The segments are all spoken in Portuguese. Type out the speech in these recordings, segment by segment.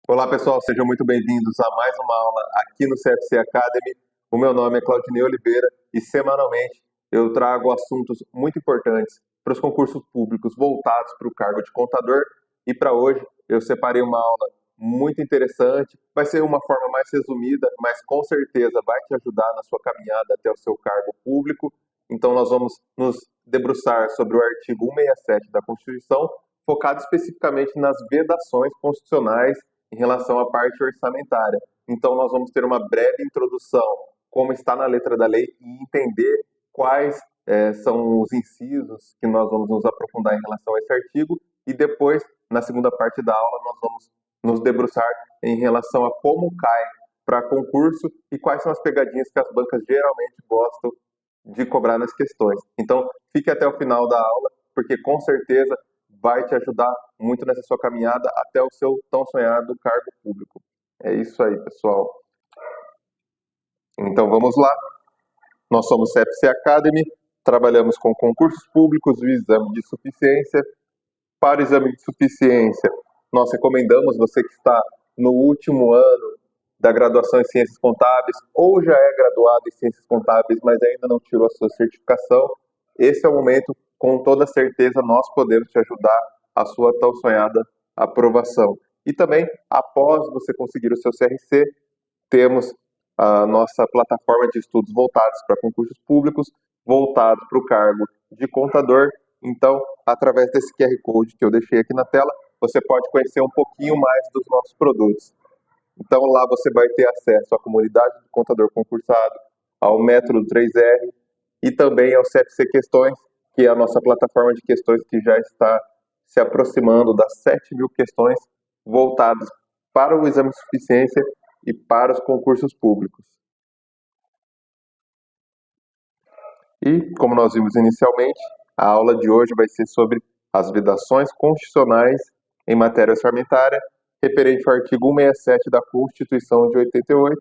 Olá pessoal, sejam muito bem-vindos a mais uma aula aqui no CFC Academy. O meu nome é Claudinei Oliveira e semanalmente eu trago assuntos muito importantes para os concursos públicos voltados para o cargo de contador. E para hoje eu separei uma aula muito interessante, vai ser uma forma mais resumida, mas com certeza vai te ajudar na sua caminhada até o seu cargo público. Então nós vamos nos debruçar sobre o artigo 167 da Constituição, focado especificamente nas vedações constitucionais em relação à parte orçamentária. Então, nós vamos ter uma breve introdução, como está na letra da lei, e entender quais são os incisos que nós vamos nos aprofundar em relação a esse artigo, e depois, na segunda parte da aula, nós vamos nos debruçar em relação a como cai para concurso e quais são as pegadinhas que as bancas geralmente gostam de cobrar nas questões. Então, fique até o final da aula, porque com certeza vai te ajudar muito nessa sua caminhada até o seu tão sonhado cargo público. É isso aí, pessoal. Então vamos lá. Nós somos CFC Academy, trabalhamos com concursos públicos e exame de suficiência. Para o exame de suficiência, nós recomendamos você que está no último ano da graduação em Ciências Contábeis ou já é graduado em Ciências Contábeis, mas ainda não tirou a sua certificação. Esse é o momento, com toda certeza, nós podemos te ajudar a sua tão sonhada aprovação. E também, após você conseguir o seu CRC, temos a nossa plataforma de estudos voltados para concursos públicos, voltados para o cargo de contador. Então, através desse QR Code que eu deixei aqui na tela, você pode conhecer um pouquinho mais dos nossos produtos. Então, lá você vai ter acesso à comunidade do contador concursado, ao método 3R e também ao CFC Questões, que é a nossa plataforma de questões que já está se aproximando das 7.000 questões voltadas para o exame de suficiência e para os concursos públicos. E, como nós vimos inicialmente, a aula de hoje vai ser sobre as vedações constitucionais em matéria orçamentária, referente ao artigo 167 da Constituição de 88.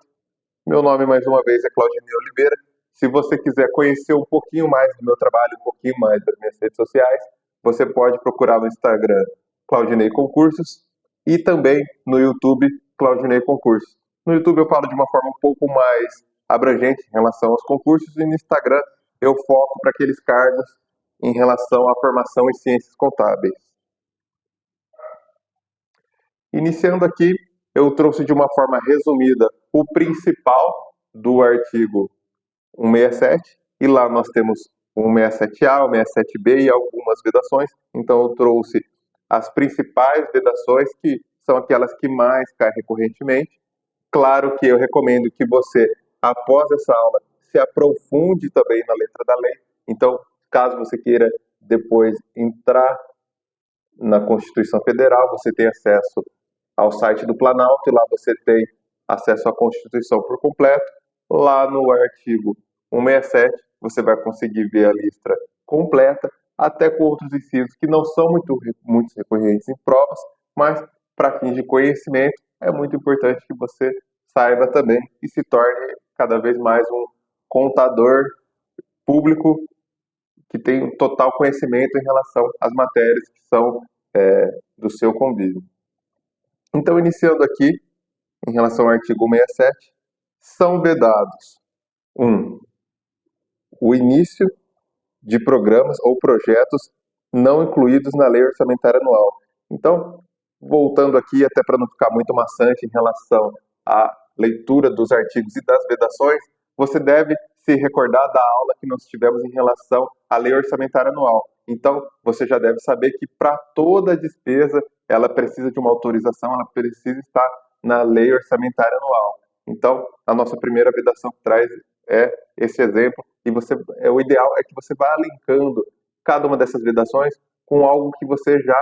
Meu nome, mais uma vez, é Claudinei Oliveira. Se você quiser conhecer um pouquinho mais do meu trabalho, um pouquinho mais das minhas redes sociais, você pode procurar no Instagram Claudinei Concursos e também no YouTube Claudinei Concursos. No YouTube eu falo de uma forma um pouco mais abrangente em relação aos concursos e no Instagram eu foco para aqueles cargos em relação à formação em ciências contábeis. Iniciando aqui, eu trouxe de uma forma resumida o principal do artigo 167, e lá nós temos o 167A, o 167B e algumas vedações. Então eu trouxe as principais vedações, que são aquelas que mais caem recorrentemente. Claro que eu recomendo que você, após essa aula, se aprofunde também na letra da lei. Então, caso você queira depois entrar na Constituição Federal, você tem acesso ao site do Planalto e lá você tem acesso à Constituição por completo. Lá no artigo 167 você vai conseguir ver a lista completa, até com outros incisos que não são muito recorrentes em provas, mas para fins de conhecimento é muito importante que você saiba também e se torne cada vez mais um contador público que tem um total conhecimento em relação às matérias que são do seu convívio. Então, iniciando aqui, em relação ao artigo 167, são vedados 1. O início de programas ou projetos não incluídos na lei orçamentária anual. Então, voltando aqui, até para não ficar muito maçante em relação à leitura dos artigos e das vedações, você deve se recordar da aula que nós tivemos em relação à lei orçamentária anual. Então, você já deve saber que para toda despesa, ela precisa de uma autorização, ela precisa estar na lei orçamentária anual. Então, a nossa primeira vedação que traz é esse exemplo, e o ideal é que você vá linkando cada uma dessas vedações com algo que você já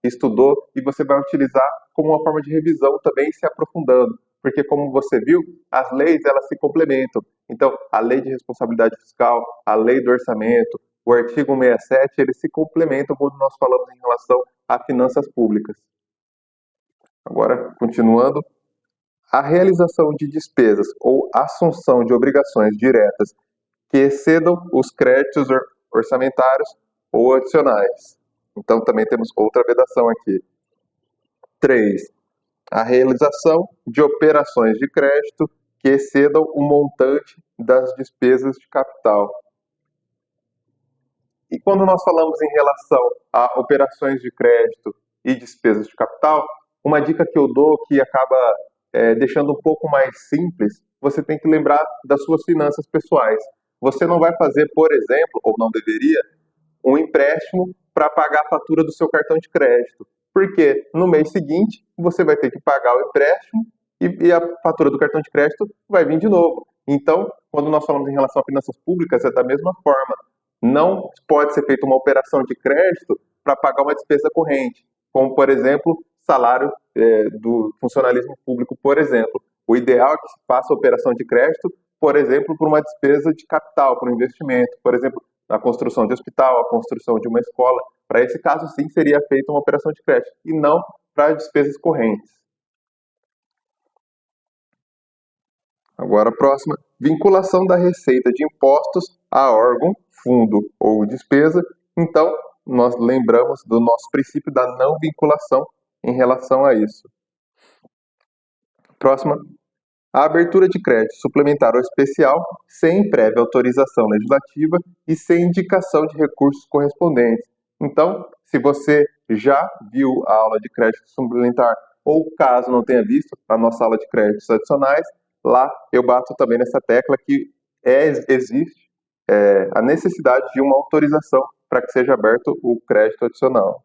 estudou e você vai utilizar como uma forma de revisão também, se aprofundando. Porque, como você viu, as leis elas se complementam. Então, a lei de responsabilidade fiscal, a lei do orçamento, o artigo 167, eles se complementam quando nós falamos em relação a finanças públicas. Agora, continuando, a realização de despesas ou assunção de obrigações diretas que excedam os créditos orçamentários ou adicionais. Então, também temos outra vedação aqui. 3. a realização de operações de crédito que excedam o montante das despesas de capital. E quando nós falamos em relação a operações de crédito e despesas de capital, uma dica que eu dou que acaba deixando um pouco mais simples, você tem que lembrar das suas finanças pessoais. Você não vai fazer, por exemplo, ou não deveria, um empréstimo para pagar a fatura do seu cartão de crédito. Porque no mês seguinte você vai ter que pagar o empréstimo e a fatura do cartão de crédito vai vir de novo. Então, quando nós falamos em relação a finanças públicas, é da mesma forma. Não pode ser feita uma operação de crédito para pagar uma despesa corrente, como, por exemplo, salário do funcionalismo público, por exemplo. O ideal é que se faça a operação de crédito, por exemplo, por uma despesa de capital, por um investimento. Por exemplo, na construção de hospital, a construção de uma escola. Para esse caso, sim, seria feita uma operação de crédito, e não para despesas correntes. Agora, a próxima, vinculação da receita de impostos a órgão, fundo ou despesa. Então, nós lembramos do nosso princípio da não vinculação em relação a isso. Próxima, a abertura de crédito suplementar ou especial sem prévia autorização legislativa e sem indicação de recursos correspondentes. Então, se você já viu a aula de crédito suplementar ou caso não tenha visto a nossa aula de créditos adicionais, lá eu bato também nessa tecla que existe a necessidade de uma autorização para que seja aberto o crédito adicional.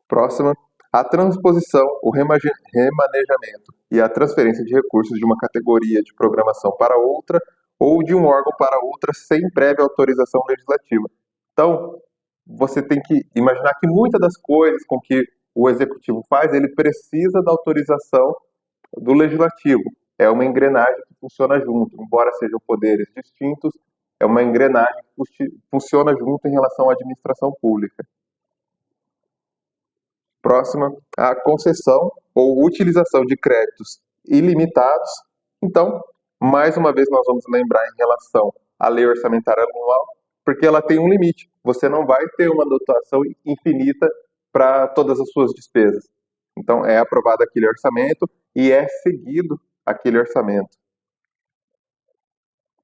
Próxima, a transposição, o remanejamento e a transferência de recursos de uma categoria de programação para outra ou de um órgão para outra sem prévia autorização legislativa. Então, você tem que imaginar que muitas das coisas com que o executivo faz, ele precisa da autorização do legislativo. É uma engrenagem que funciona junto, embora sejam poderes distintos, é uma engrenagem que funciona junto em relação à administração pública. Próxima, a concessão ou utilização de créditos ilimitados. Então, mais uma vez nós vamos lembrar em relação à lei orçamentária anual, porque ela tem um limite. Você não vai ter uma dotação infinita para todas as suas despesas. Então, é aprovado aquele orçamento e é seguido aquele orçamento.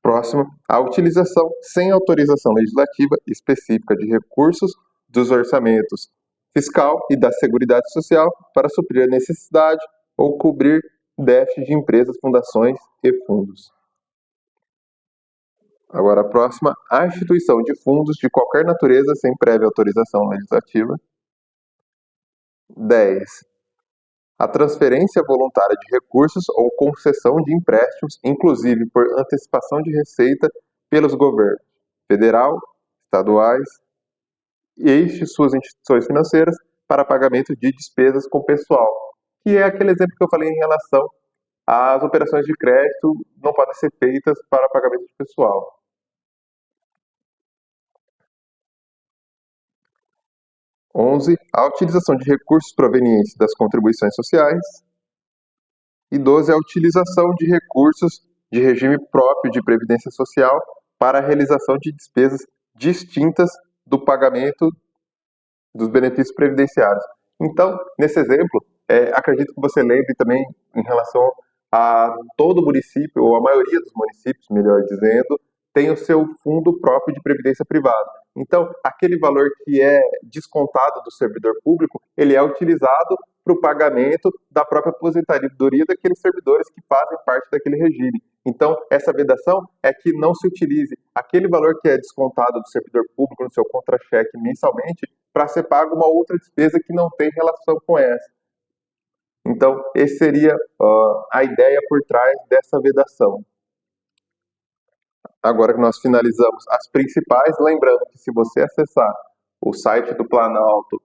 Próximo, a utilização sem autorização legislativa específica de recursos dos orçamentos fiscal e da Seguridade Social para suprir a necessidade ou cobrir déficit de empresas, fundações e fundos. Agora a próxima, a instituição de fundos de qualquer natureza sem prévia autorização legislativa. 10. A transferência voluntária de recursos ou concessão de empréstimos, inclusive por antecipação de receita pelos governos federal, estaduais e suas instituições financeiras para pagamento de despesas com pessoal, que é aquele exemplo que eu falei em relação às operações de crédito não podem ser feitas para pagamento de pessoal. 11. A utilização de recursos provenientes das contribuições sociais. E 12. A utilização de recursos de regime próprio de previdência social para a realização de despesas distintas do pagamento dos benefícios previdenciários. Então, nesse exemplo, acredito que você lembre também em relação a todo município, ou a maioria dos municípios, melhor dizendo, tem o seu fundo próprio de previdência privada. Então, aquele valor que é descontado do servidor público, ele é utilizado para o pagamento da própria aposentadoria daqueles servidores que fazem parte daquele regime. Então, essa vedação é que não se utilize aquele valor que é descontado do servidor público no seu contra-cheque mensalmente para ser pago uma outra despesa que não tem relação com essa. Então, essa seria a ideia por trás dessa vedação. Agora que nós finalizamos as principais, lembrando que se você acessar o site do Planalto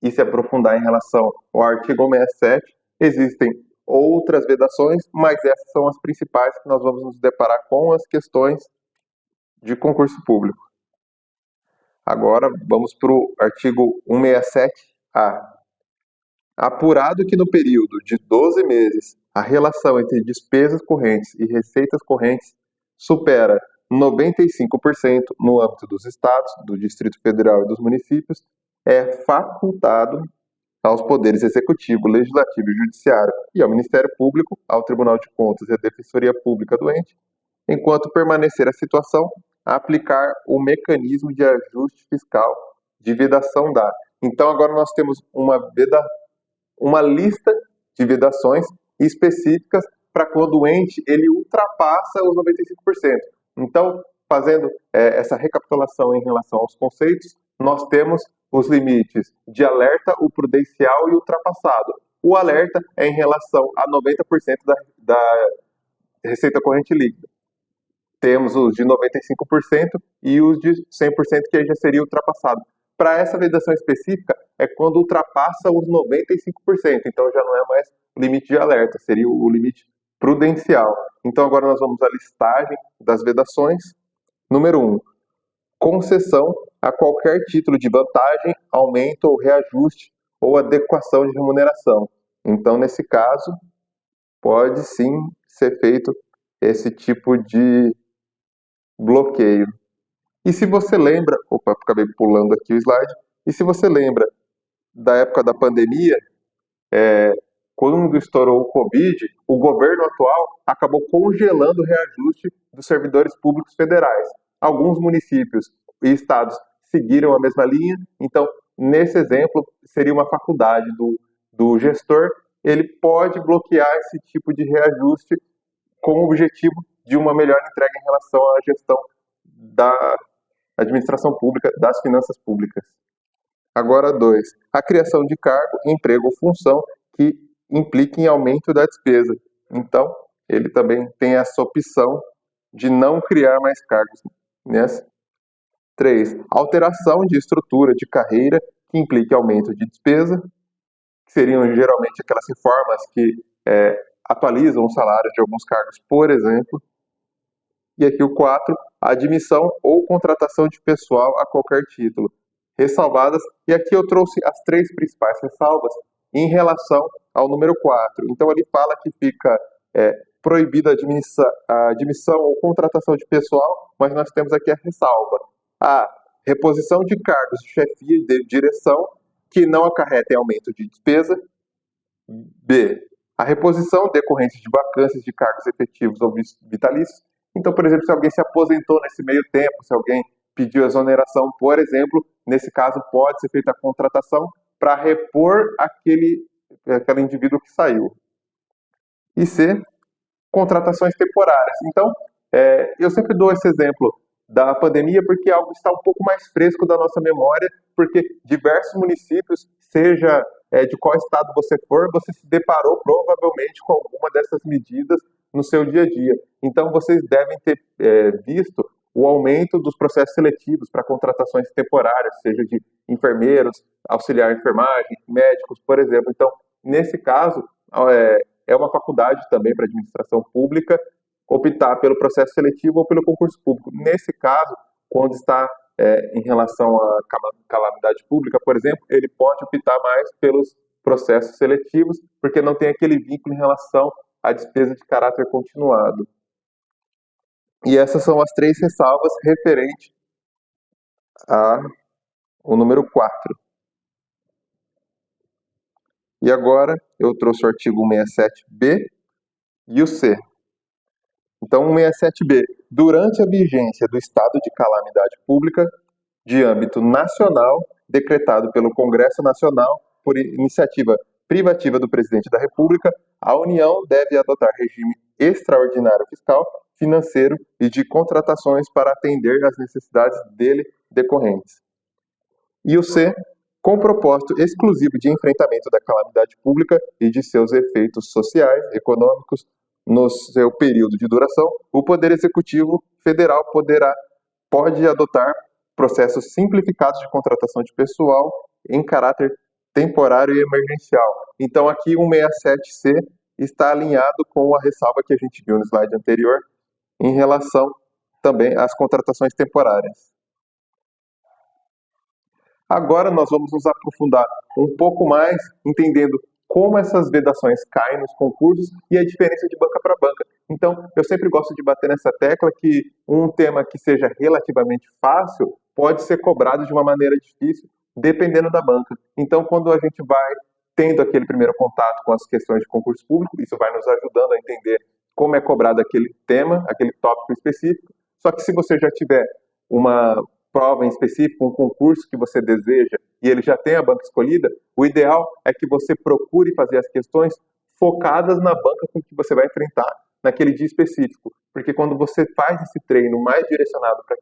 e se aprofundar em relação ao artigo 167, existem outras vedações, mas essas são as principais que nós vamos nos deparar com as questões de concurso público. Agora vamos para o artigo 167-A. Apurado que no período de 12 meses a relação entre despesas correntes e receitas correntes supera 95% no âmbito dos estados, do Distrito Federal e dos municípios, é facultado aos poderes executivo, legislativo e judiciário e ao Ministério Público, ao Tribunal de Contas e à Defensoria Pública do ente, enquanto permanecer a situação, a aplicar o mecanismo de ajuste fiscal de vedação da. Então agora nós temos uma lista de vedações específicas para quando o ente ele ultrapassa os 95%. Então, fazendo essa recapitulação em relação aos conceitos, nós temos os limites de alerta, o prudencial e o ultrapassado. O alerta é em relação a 90% da receita corrente líquida. Temos os de 95% e os de 100% que aí já seria ultrapassado. Para essa vedação específica, é quando ultrapassa os 95%, então já não é mais o limite de alerta, seria o limite prudencial. Então agora nós vamos à listagem das vedações. Número 1, concessão a qualquer título de vantagem, aumento ou reajuste ou adequação de remuneração. Então, nesse caso, pode sim ser feito esse tipo de bloqueio. E se você lembra, opa, acabei pulando aqui o slide, e se você lembra da época da pandemia, quando estourou o Covid, o governo atual acabou congelando o reajuste dos servidores públicos federais. Alguns municípios e estados seguiram a mesma linha, então, nesse exemplo, seria uma faculdade do gestor, ele pode bloquear esse tipo de reajuste com o objetivo de uma melhor entrega em relação à gestão da administração pública, das finanças públicas. Agora, 2. A criação de cargo, emprego ou função que implique em aumento da despesa. Então, ele também tem essa opção de não criar mais cargos. Nessa. 3. Alteração de estrutura de carreira que implique aumento de despesa, que seriam geralmente aquelas reformas que atualizam os salários de alguns cargos, por exemplo. E aqui o 4, a admissão ou contratação de pessoal a qualquer título, ressalvadas, e aqui eu trouxe as 3 principais ressalvas em relação ao número 4. Então ele fala que fica proibida a admissão ou contratação de pessoal, mas nós temos aqui a ressalva. A reposição de cargos de chefia e de direção que não acarretem aumento de despesa. B, a reposição decorrente de vacâncias de cargos efetivos ou vitalícios. Então, por exemplo, se alguém se aposentou nesse meio tempo, se alguém pediu exoneração, por exemplo, nesse caso pode ser feita a contratação para repor aquele indivíduo que saiu. E C, contratações temporárias. Então, eu sempre dou esse exemplo da pandemia porque algo está um pouco mais fresco da nossa memória, porque diversos municípios, seja de qual estado você for, você se deparou provavelmente com alguma dessas medidas no seu dia a dia. Então, vocês devem ter visto o aumento dos processos seletivos para contratações temporárias, seja de enfermeiros, auxiliar de enfermagem, médicos, por exemplo. Então, nesse caso, é uma faculdade também para administração pública optar pelo processo seletivo ou pelo concurso público. Nesse caso, quando está em relação à calamidade pública, por exemplo, ele pode optar mais pelos processos seletivos, porque não tem aquele vínculo em relação à despesa de caráter continuado. E essas são as 3 ressalvas referentes ao número 4. E agora eu trouxe o artigo 167b e o C. Então, 167b. Durante a vigência do estado de calamidade pública de âmbito nacional, decretado pelo Congresso Nacional por iniciativa privativa do Presidente da República, a União deve adotar regime extraordinário fiscal, financeiro e de contratações para atender às necessidades dele decorrentes. E o C, com propósito exclusivo de enfrentamento da calamidade pública e de seus efeitos sociais, econômicos, no seu período de duração, o Poder Executivo Federal pode adotar processos simplificados de contratação de pessoal em caráter temporário e emergencial. Então, aqui o 167C está alinhado com a ressalva que a gente viu no slide anterior em relação também às contratações temporárias. Agora nós vamos nos aprofundar um pouco mais, entendendo como essas vedações caem nos concursos e a diferença de banca para banca. Então, eu sempre gosto de bater nessa tecla que um tema que seja relativamente fácil pode ser cobrado de uma maneira difícil, dependendo da banca. Então, quando a gente vai tendo aquele primeiro contato com as questões de concurso público, isso vai nos ajudando a entender como é cobrado aquele tema, aquele tópico específico. Só que se você já tiver uma prova em específico, um concurso que você deseja e ele já tem a banca escolhida, o ideal é que você procure fazer as questões focadas na banca com que você vai enfrentar naquele dia específico. Porque quando você faz esse treino mais direcionado para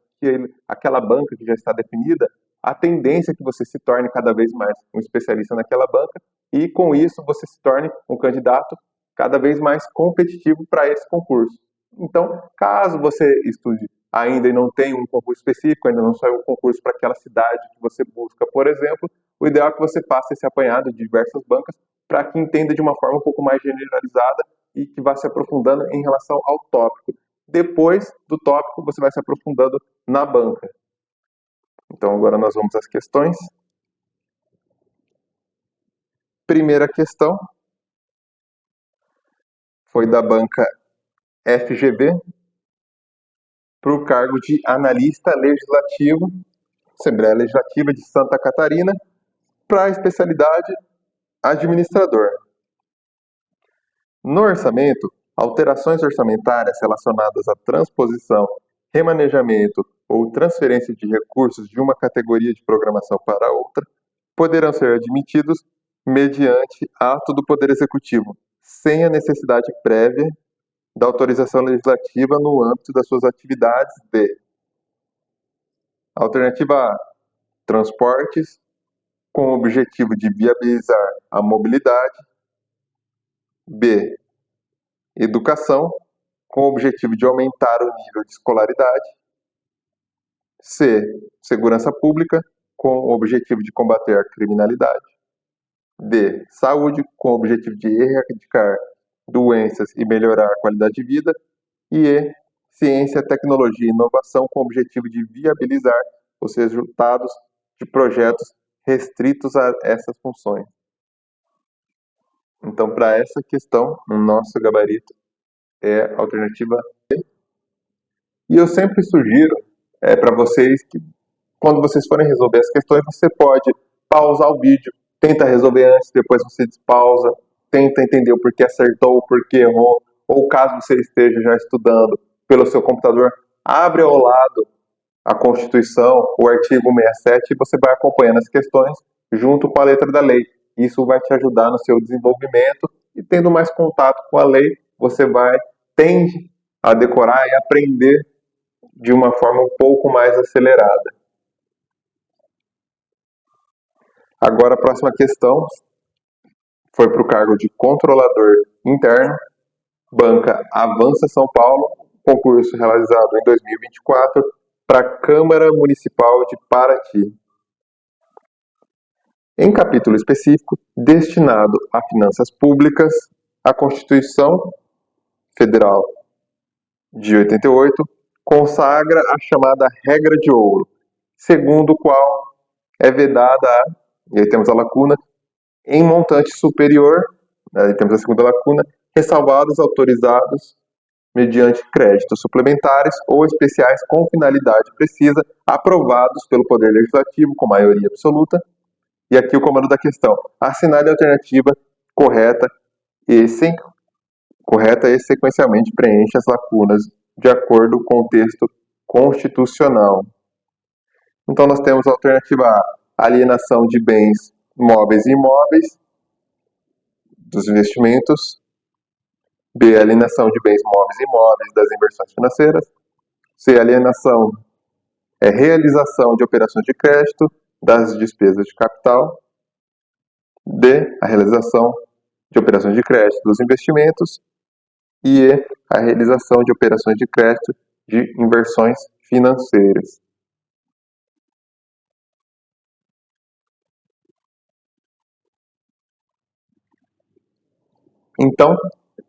aquela banca que já está definida, a tendência é que você se torne cada vez mais um especialista naquela banca e, com isso, você se torne um candidato cada vez mais competitivo para esse concurso. Então, caso você estude ainda e não tenha um concurso específico, ainda não saiu um concurso para aquela cidade que você busca, por exemplo, o ideal é que você faça esse apanhado de diversas bancas para que entenda de uma forma um pouco mais generalizada e que vá se aprofundando em relação ao tópico. Depois do tópico, você vai se aprofundando na banca. Então, agora nós vamos às questões. Primeira questão foi da banca FGV para o cargo de analista legislativo, Assembleia Legislativa de Santa Catarina, para a especialidade administrador. No orçamento, alterações orçamentárias relacionadas à transposição, remanejamento ou transferência de recursos de uma categoria de programação para outra poderão ser admitidos mediante ato do Poder Executivo, sem a necessidade prévia da autorização legislativa no âmbito das suas atividades de alternativa A, transportes, com o objetivo de viabilizar a mobilidade. B, educação, com o objetivo de aumentar o nível de escolaridade. C, segurança pública, com o objetivo de combater a criminalidade. D, saúde, com o objetivo de erradicar doenças e melhorar a qualidade de vida. E E, ciência, tecnologia e inovação, com o objetivo de viabilizar os resultados de projetos restritos a essas funções. Então, para essa questão, o nosso gabarito é a alternativa B. E eu sempre sugiro para vocês que, quando vocês forem resolver as questões, você pode pausar o vídeo, tenta resolver antes, depois você despausa, tenta entender o porquê acertou, o porquê errou, ou caso você esteja já estudando pelo seu computador, abre ao lado a Constituição, o artigo 67, e você vai acompanhando as questões junto com a letra da lei. Isso vai te ajudar no seu desenvolvimento e, tendo mais contato com a lei, você tende a decorar e aprender de uma forma um pouco mais acelerada. Agora a próxima questão foi para o cargo de controlador interno, banca Avança São Paulo, concurso realizado em 2024 para a Câmara Municipal de Paraty. Em capítulo específico destinado a finanças públicas, a Constituição Federal de 88 consagra a chamada regra de ouro, segundo o qual é vedada e aí temos a lacuna, em montante superior, aí temos a segunda lacuna, ressalvados autorizados mediante créditos suplementares ou especiais com finalidade precisa, aprovados pelo Poder Legislativo com maioria absoluta. E aqui o comando da questão. Assinale a alternativa correta e sequencialmente preenche as lacunas de acordo com o texto constitucional. Então nós temos a alternativa A, alienação de bens móveis e imóveis dos investimentos. B, alienação de bens móveis e imóveis das inversões financeiras. C, alienação realização de operações de crédito das despesas de capital. D, a realização de operações de crédito dos investimentos. E E, a realização de operações de crédito de inversões financeiras. Então,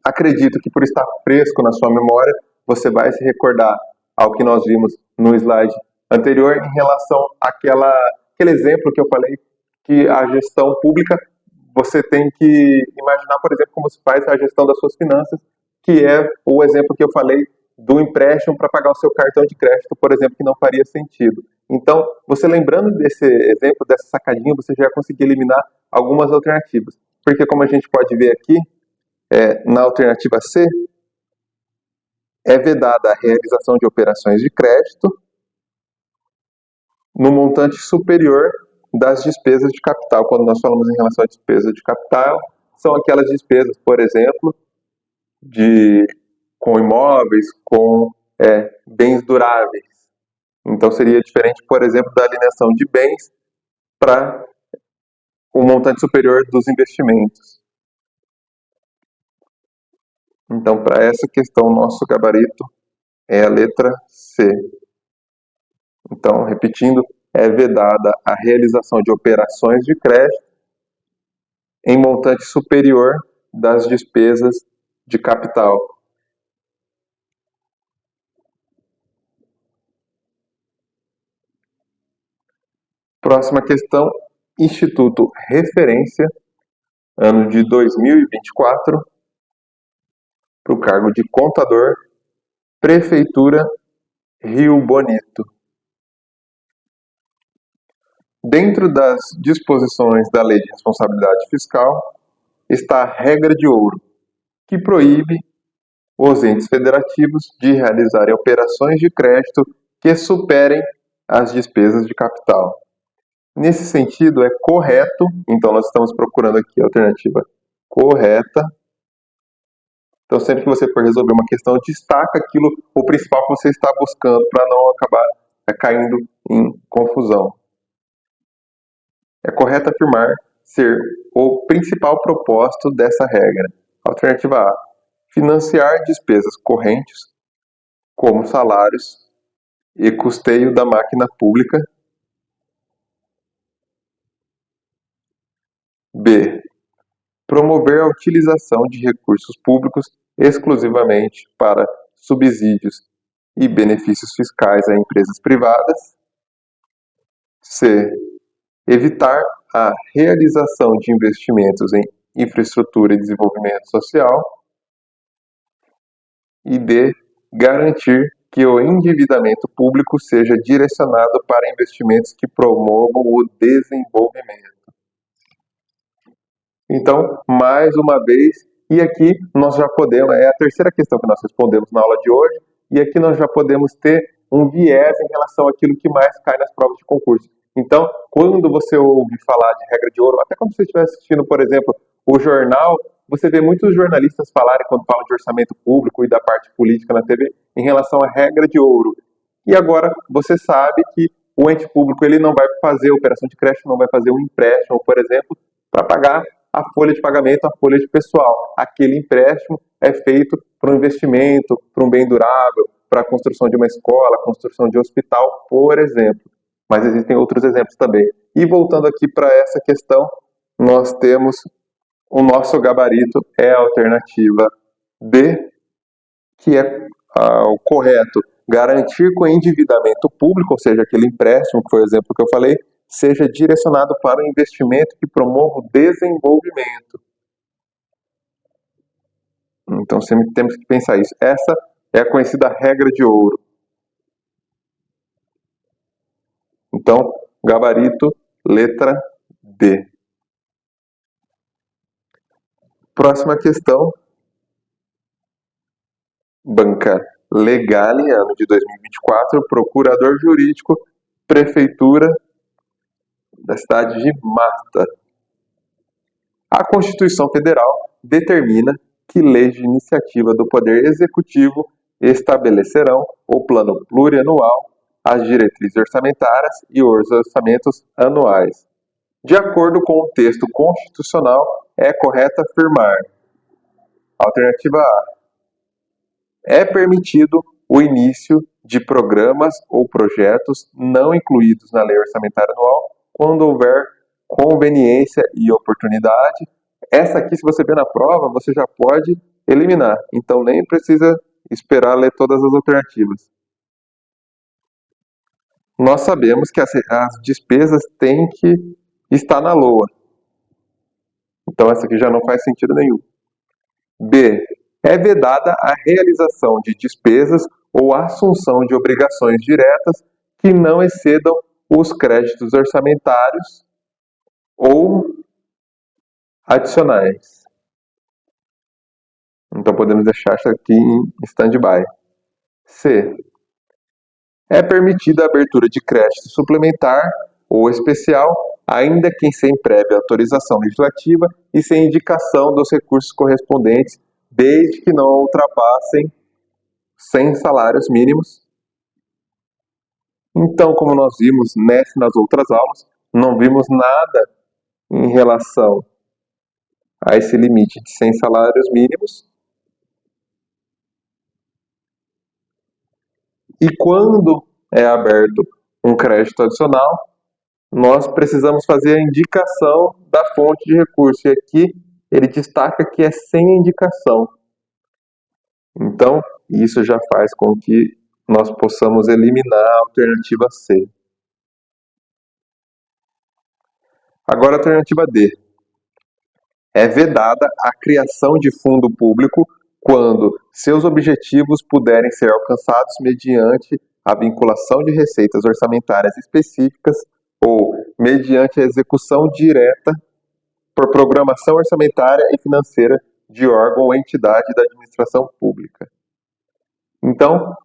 acredito que por estar fresco na sua memória, você vai se recordar ao que nós vimos no slide anterior em relação àquele exemplo que eu falei, que a gestão pública, você tem que imaginar, por exemplo, como se faz a gestão das suas finanças, que é o exemplo que eu falei do empréstimo para pagar o seu cartão de crédito, por exemplo, que não faria sentido. Então, você lembrando desse exemplo, dessa sacadinha, você já vai conseguir eliminar algumas alternativas. porque como a gente pode ver aqui, na alternativa C, é vedada a realização de operações de crédito no montante superior das despesas de capital. Quando nós falamos em relação à despesa de capital, são aquelas despesas, por exemplo, com imóveis, com bens duráveis. Então seria diferente, por exemplo, da alienação de bens para o montante superior dos investimentos. Então, para essa questão, nosso gabarito é a letra C. Então, repetindo, é vedada a realização de operações de crédito em montante superior das despesas de capital. Próxima questão, Instituto Referência, ano de 2024, para o cargo de contador, Prefeitura Rio Bonito. Dentro das disposições da Lei de Responsabilidade Fiscal está a regra de ouro, que proíbe os entes federativos de realizarem operações de crédito que superem as despesas de capital. Nesse sentido, é correto, então nós estamos procurando aqui a alternativa correta. Então, sempre que você for resolver uma questão, destaca aquilo, o principal que você está buscando, para não acabar caindo em confusão. É correto afirmar ser o principal propósito dessa regra. Alternativa A, financiar despesas correntes, como salários e custeio da máquina pública. B, promover a utilização de recursos públicos exclusivamente para subsídios e benefícios fiscais a empresas privadas. C, evitar a realização de investimentos em infraestrutura e desenvolvimento social. E D, garantir que o endividamento público seja direcionado para investimentos que promovam o desenvolvimento. Então, mais uma vez, e aqui nós já podemos, é a terceira questão que nós respondemos na aula de hoje, e aqui nós já podemos ter um viés em relação àquilo que mais cai nas provas de concurso. Então, quando você ouve falar de regra de ouro, até quando você estiver assistindo, por exemplo, o jornal, você vê muitos jornalistas falarem, quando falam de orçamento público e da parte política na TV, em relação à regra de ouro. E agora, você sabe que o ente público ele não vai fazer operação de crédito, não vai fazer um empréstimo, por exemplo, para pagar a folha de pagamento, a folha de pessoal. Aquele empréstimo é feito para um investimento, para um bem durável, para a construção de uma escola, construção de um hospital, por exemplo. Mas existem outros exemplos também. E voltando aqui para essa questão, nós temos o nosso gabarito é a alternativa D, que é o correto. Garantir que o endividamento público, ou seja, aquele empréstimo, que foi o exemplo que eu falei, seja direcionado para um investimento que promova o desenvolvimento. Então, sempre temos que pensar isso. Essa é a conhecida regra de ouro. Então, gabarito, letra D. Próxima questão. Banca Legale, ano de 2024, procurador jurídico, prefeitura da cidade de Mata. A Constituição Federal determina que leis de iniciativa do Poder Executivo estabelecerão o plano plurianual, as diretrizes orçamentárias e os orçamentos anuais. De acordo com o texto constitucional, é correto afirmar: alternativa A, é permitido o início de programas ou projetos não incluídos na lei orçamentária anual quando houver conveniência e oportunidade. Essa aqui, se você ver na prova, você já pode eliminar. Então, nem precisa esperar ler todas as alternativas. Nós sabemos que as despesas têm que estar na LOA. Então, essa aqui já não faz sentido nenhum. B, é vedada a realização de despesas ou assunção de obrigações diretas que não excedam os créditos orçamentários ou adicionais. Então podemos deixar isso aqui em stand-by. C. É permitida a abertura de crédito suplementar ou especial, ainda que sem prévia autorização legislativa e sem indicação dos recursos correspondentes, desde que não ultrapassem 100 salários mínimos. Então, como nós vimos nas outras aulas, não vimos nada em relação a esse limite de 100 salários mínimos. E quando é aberto um crédito adicional, nós precisamos fazer a indicação da fonte de recurso. E aqui ele destaca que é sem indicação. Então, isso já faz com que nós possamos eliminar a alternativa C. Agora, a alternativa D. É vedada a criação de fundo público quando seus objetivos puderem ser alcançados mediante a vinculação de receitas orçamentárias específicas ou mediante a execução direta por programação orçamentária e financeira de órgão ou entidade da administração pública. Então,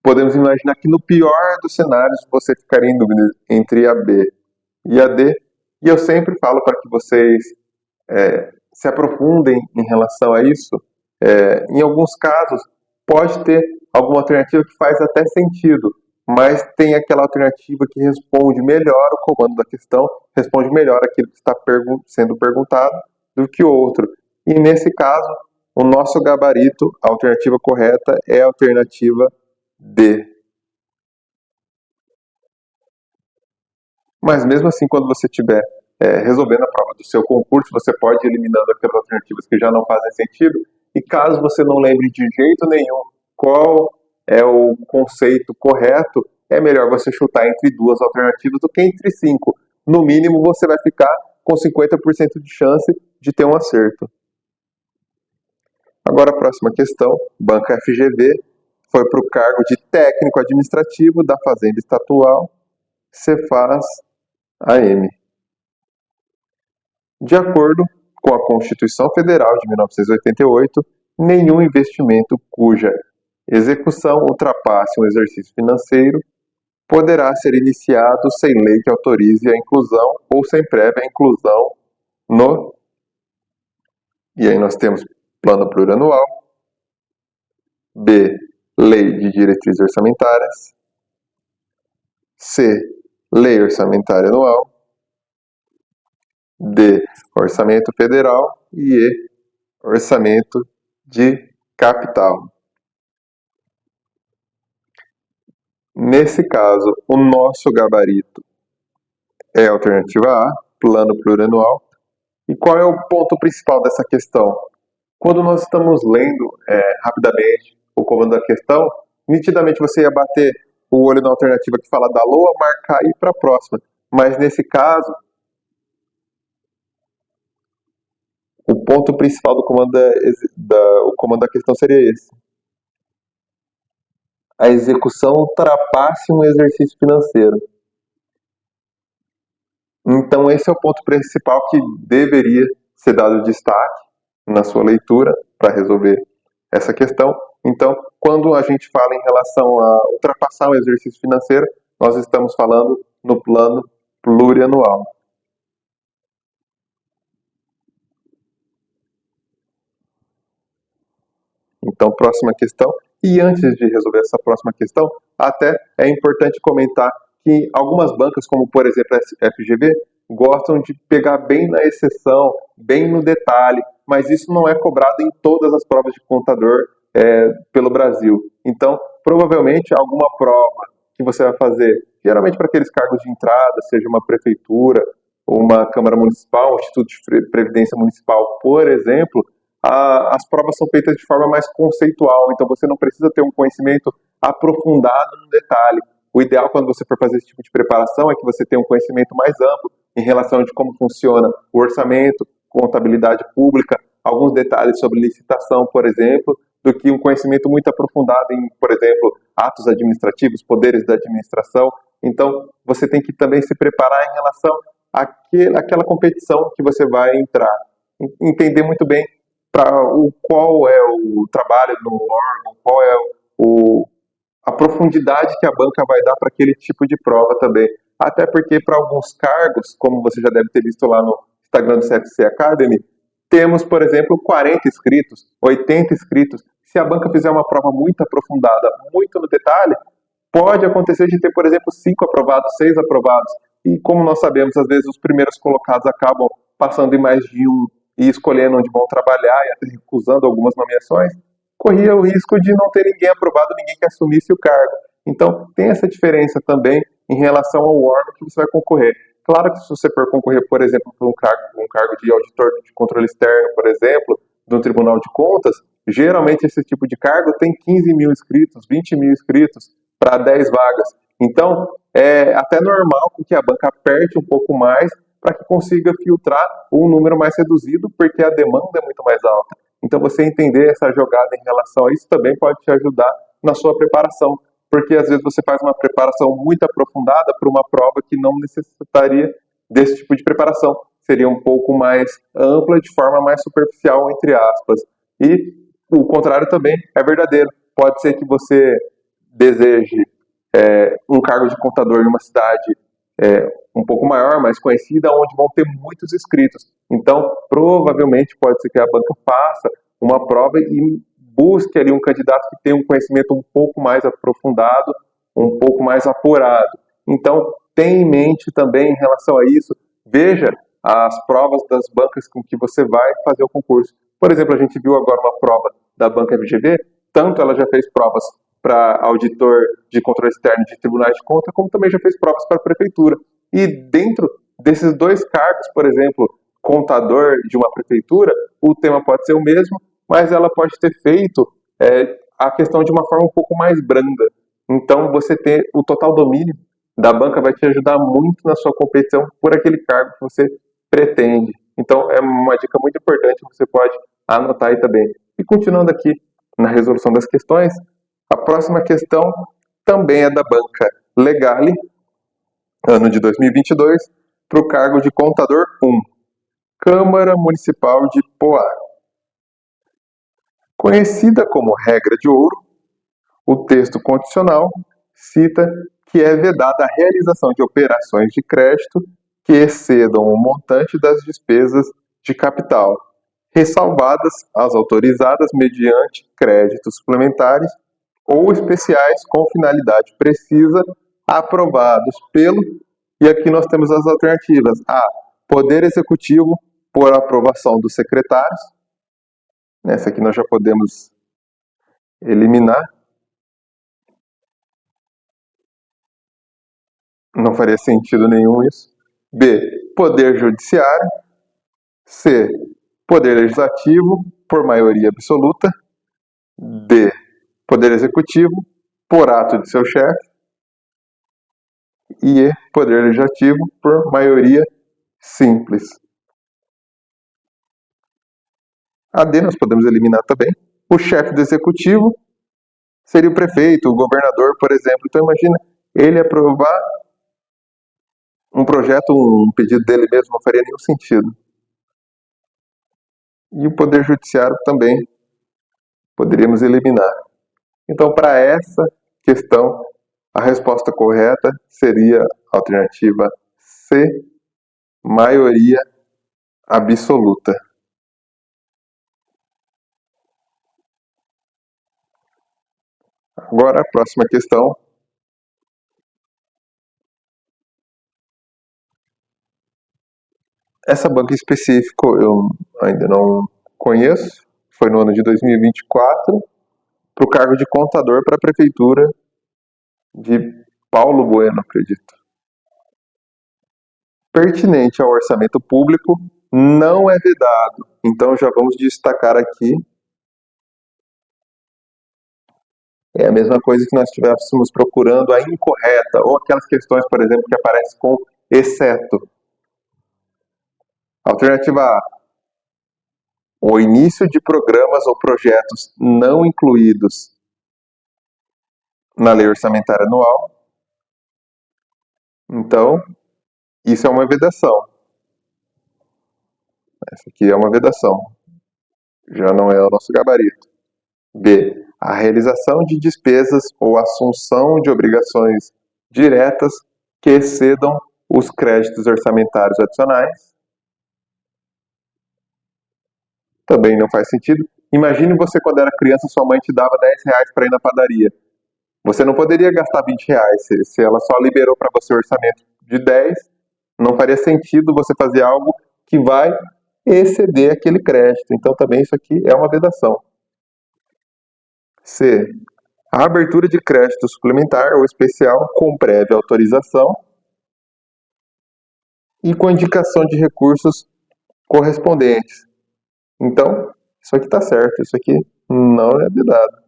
podemos imaginar que no pior dos cenários você ficaria em dúvida entre a B e a D, e eu sempre falo para que vocês se aprofundem em relação a isso. Em alguns casos, pode ter alguma alternativa que faz até sentido, mas tem aquela alternativa que responde melhor o comando da questão, responde melhor aquilo que está sendo perguntado do que o outro. E nesse caso, o nosso gabarito, a alternativa correta é a alternativa D. Mas mesmo assim, quando você estiver resolvendo a prova do seu concurso, você pode ir eliminando aquelas alternativas que já não fazem sentido. E caso você não lembre de jeito nenhum qual é o conceito correto, é melhor você chutar entre duas alternativas do que entre 5. No mínimo, você vai ficar com 50% de chance de ter um acerto. Agora a próxima questão, Banca FGV, foi para o cargo de técnico administrativo da Fazenda Estadual Cefaz AM. De acordo com a Constituição Federal de 1988, nenhum investimento cuja execução ultrapasse um exercício financeiro poderá ser iniciado sem lei que autorize a inclusão ou sem prévia inclusão no... E aí nós temos plano plurianual, B, lei de diretrizes orçamentárias, C, lei orçamentária anual, D, orçamento federal e E, orçamento de capital. Nesse caso, o nosso gabarito é a alternativa A, plano plurianual. E qual é o ponto principal dessa questão? Quando nós estamos lendo rapidamente o comando da questão, nitidamente você ia bater o olho na alternativa que fala da LOA, marcar e ir para a próxima. Mas nesse caso, o ponto principal do comando o comando da questão seria esse. A execução ultrapasse um exercício financeiro. Então esse é o ponto principal que deveria ser dado destaque na sua leitura para resolver essa questão. Então, quando a gente fala em relação a ultrapassar um exercício financeiro, nós estamos falando no plano plurianual. Então, próxima questão. E antes de resolver essa próxima questão, até é importante comentar que algumas bancas, como por exemplo a FGV, gostam de pegar bem na exceção, bem no detalhe, mas isso não é cobrado em todas as provas de contador pelo Brasil. Então, provavelmente, alguma prova que você vai fazer, geralmente para aqueles cargos de entrada, seja uma prefeitura, ou uma Câmara Municipal, um Instituto de Previdência Municipal, por exemplo, as provas são feitas de forma mais conceitual, então você não precisa ter um conhecimento aprofundado no detalhe. O ideal quando você for fazer esse tipo de preparação é que você tenha um conhecimento mais amplo em relação de como funciona o orçamento, contabilidade pública, alguns detalhes sobre licitação, por exemplo, do que um conhecimento muito aprofundado em, por exemplo, atos administrativos, poderes da administração. Então, você tem que também se preparar em relação àquela competição que você vai entrar. entender muito bem qual é o trabalho no órgão, qual é a profundidade que a banca vai dar para aquele tipo de prova também. Até porque para alguns cargos, como você já deve ter visto lá no Instagram do CFC Academy, temos, por exemplo, 40 inscritos, 80 inscritos. Se a banca fizer uma prova muito aprofundada, muito no detalhe, pode acontecer de ter, por exemplo, 5 aprovados, 6 aprovados. E como nós sabemos, às vezes os primeiros colocados acabam passando em mais de um e escolhendo onde vão trabalhar e até recusando algumas nomeações, corria o risco de não ter ninguém aprovado, ninguém que assumisse o cargo. Então, tem essa diferença também em relação ao órgão que você vai concorrer. Claro que se você for concorrer, por exemplo, por um cargo de auditor de controle externo, por exemplo, do Tribunal de Contas, geralmente esse tipo de cargo tem 15 mil inscritos, 20 mil inscritos para 10 vagas. Então, é até normal que a banca aperte um pouco mais para que consiga filtrar um número mais reduzido, porque a demanda é muito mais alta. Então, você entender essa jogada em relação a isso também pode te ajudar na sua preparação, porque às vezes você faz uma preparação muito aprofundada para uma prova que não necessitaria desse tipo de preparação. Seria um pouco mais ampla, de forma mais superficial, entre aspas. E o contrário também é verdadeiro. Pode ser que você deseje um cargo de contador em uma cidade um pouco maior, mais conhecida, onde vão ter muitos inscritos. Então, provavelmente pode ser que a banca faça uma prova e busque ali um candidato que tenha um conhecimento um pouco mais aprofundado, um pouco mais apurado. Então, tenha em mente também em relação a isso, veja as provas das bancas com que você vai fazer o concurso. Por exemplo, a gente viu agora uma prova da banca FGV, tanto ela já fez provas para auditor de controle externo de tribunais de conta, como também já fez provas para a prefeitura. E dentro desses dois cargos, por exemplo, contador de uma prefeitura, o tema pode ser o mesmo, mas ela pode ter feito a questão de uma forma um pouco mais branda. Então, você ter o total domínio da banca vai te ajudar muito na sua competição por aquele cargo que você pretende. Então, é uma dica muito importante que você pode anotar aí também. E continuando aqui na resolução das questões, a próxima questão também é da banca Legale, ano de 2022, para o cargo de contador 1, Câmara Municipal de Poá. Conhecida como regra de ouro, o texto condicional cita que é vedada a realização de operações de crédito que excedam o montante das despesas de capital, ressalvadas as autorizadas mediante créditos suplementares ou especiais com finalidade precisa, aprovados pelo, e aqui nós temos as alternativas: A, Poder Executivo, por aprovação dos secretários. Essa aqui nós já podemos eliminar. Não faria sentido nenhum isso. B, Poder Judiciário. C, Poder Legislativo, por maioria absoluta. D, Poder Executivo, por ato de seu chefe. E E, Poder Legislativo, por maioria simples. A D nós podemos eliminar também. O chefe do executivo seria o prefeito, o governador, por exemplo. Então imagina, ele aprovar um projeto, um pedido dele mesmo, não faria nenhum sentido. E o Poder Judiciário também poderíamos eliminar. Então, para essa questão, a resposta correta seria a alternativa C, maioria absoluta. Agora, a próxima questão. Essa banca específica eu ainda não conheço. Foi no ano de 2024, para o cargo de contador para a prefeitura de Paulo Bueno, acredito. Pertinente ao orçamento público, não é vedado. Então já vamos destacar aqui. É a mesma coisa que nós estivéssemos procurando a incorreta, ou aquelas questões, por exemplo, que aparecem com exceto. Alternativa A. O início de programas ou projetos não incluídos na lei orçamentária anual. Então, isso é uma vedação. Essa aqui é uma vedação, já não é o nosso gabarito. B. A realização de despesas ou assunção de obrigações diretas que excedam os créditos orçamentários adicionais. Também não faz sentido. Imagine você quando era criança, sua mãe te dava R$10 para ir na padaria. Você não poderia gastar R$20. Se ela só liberou para você o orçamento de 10, não faria sentido você fazer algo que vai exceder aquele crédito. Então também isso aqui é uma vedação. C. A abertura de crédito suplementar ou especial com prévia autorização e com indicação de recursos correspondentes. Então, isso aqui está certo, isso aqui não é vedado.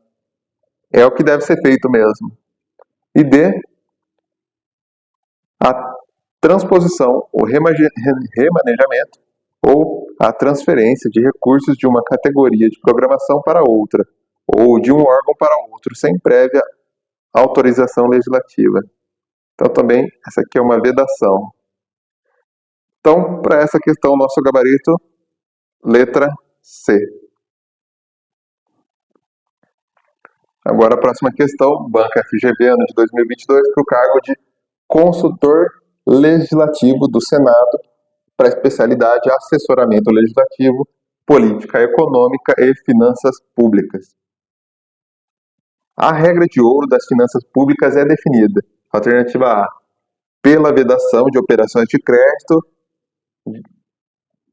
É o que deve ser feito mesmo. E D. A transposição, o remanejamento ou a transferência de recursos de uma categoria de programação para outra, ou de um órgão para outro, sem prévia autorização legislativa. Então, também, essa aqui é uma vedação. Então, para essa questão, nosso gabarito, letra C. Agora, a próxima questão, Banca FGV, ano de 2022, para o cargo de consultor legislativo do Senado, para a especialidade assessoramento legislativo, política econômica e finanças públicas. A regra de ouro das finanças públicas é definida. Alternativa A, pela vedação de operações de crédito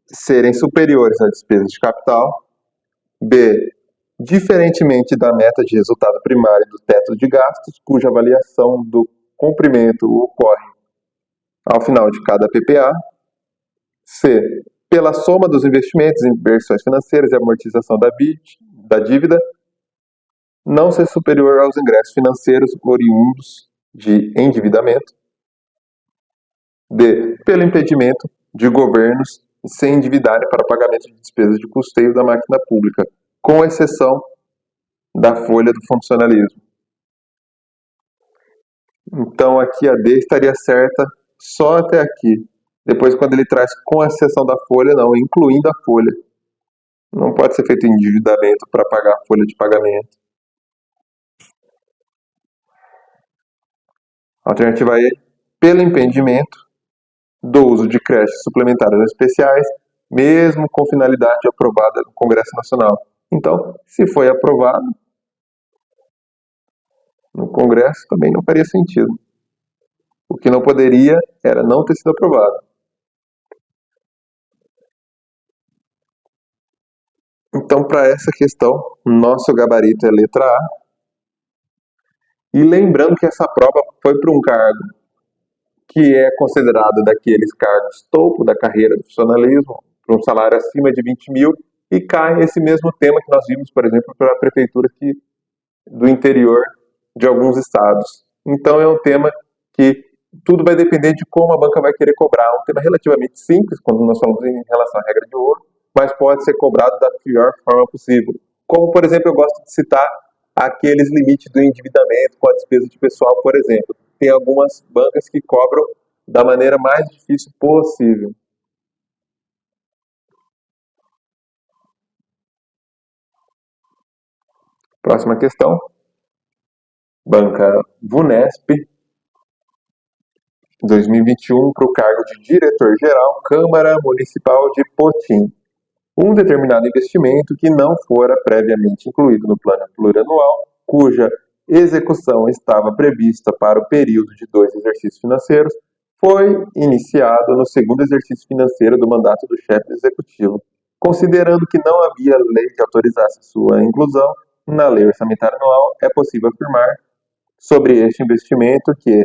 serem superiores às despesas de capital. B, diferentemente da meta de resultado primário do teto de gastos, cuja avaliação do cumprimento ocorre ao final de cada PPA. C, pela soma dos investimentos em inversões financeiras e amortização da dívida, não ser superior aos ingressos financeiros oriundos de endividamento. D, pelo impedimento de governos se endividarem para pagamento de despesas de custeio da máquina pública, com exceção da folha do funcionalismo. Então aqui a D estaria certa só até aqui. Depois, quando ele traz com exceção da folha, não, incluindo a folha. Não pode ser feito endividamento para pagar a folha de pagamento. Alternativa E, pelo impedimento do uso de créditos suplementares especiais, mesmo com finalidade aprovada no Congresso Nacional. Então, se foi aprovado no Congresso, também não faria sentido. O que não poderia era não ter sido aprovado. Então, para essa questão, nosso gabarito é letra A. E lembrando que essa prova foi para um cargo que é considerado daqueles cargos topo da carreira do funcionalismo, para um salário acima de 20 mil, e cai esse mesmo tema que nós vimos, por exemplo, para a prefeitura do interior de alguns estados. Então é um tema que tudo vai depender de como a banca vai querer cobrar. É um tema relativamente simples, quando nós falamos em relação à regra de ouro, mas pode ser cobrado da pior forma possível. Como, por exemplo, eu gosto de citar aqueles limites do endividamento com a despesa de pessoal, por exemplo. Tem algumas bancas que cobram da maneira mais difícil possível. Próxima questão. Banca VUNESP, 2021, para o cargo de diretor-geral, Câmara Municipal de Potim. Um determinado investimento que não fora previamente incluído no plano plurianual, cuja execução estava prevista para o período de 2 exercícios financeiros, foi iniciado no segundo exercício financeiro do mandato do chefe executivo. Considerando que não havia lei que autorizasse sua inclusão na lei orçamentária anual, é possível afirmar sobre este investimento que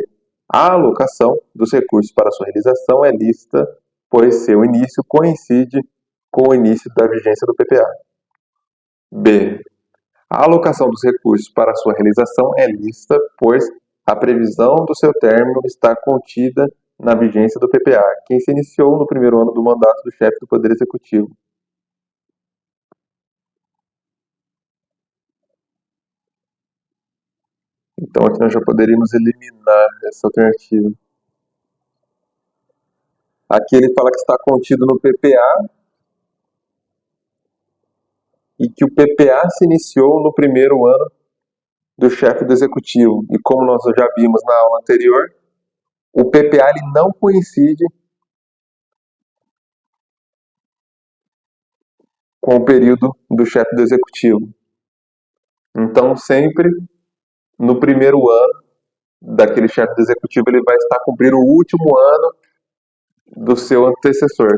a alocação dos recursos para sua realização é lícita, pois seu início coincide com o início da vigência do PPA. B. A alocação dos recursos para sua realização é lícita, pois a previsão do seu término está contida na vigência do PPA, que se iniciou no primeiro ano do mandato do chefe do Poder Executivo. Então aqui nós já poderíamos eliminar essa alternativa. Aqui ele fala que está contido no PPA, e que o PPA se iniciou no primeiro ano do chefe do executivo. E como nós já vimos na aula anterior, o PPA ele não coincide com o período do chefe do executivo. Então, sempre no primeiro ano daquele chefe do executivo, ele vai estar cumprindo o último ano do seu antecessor.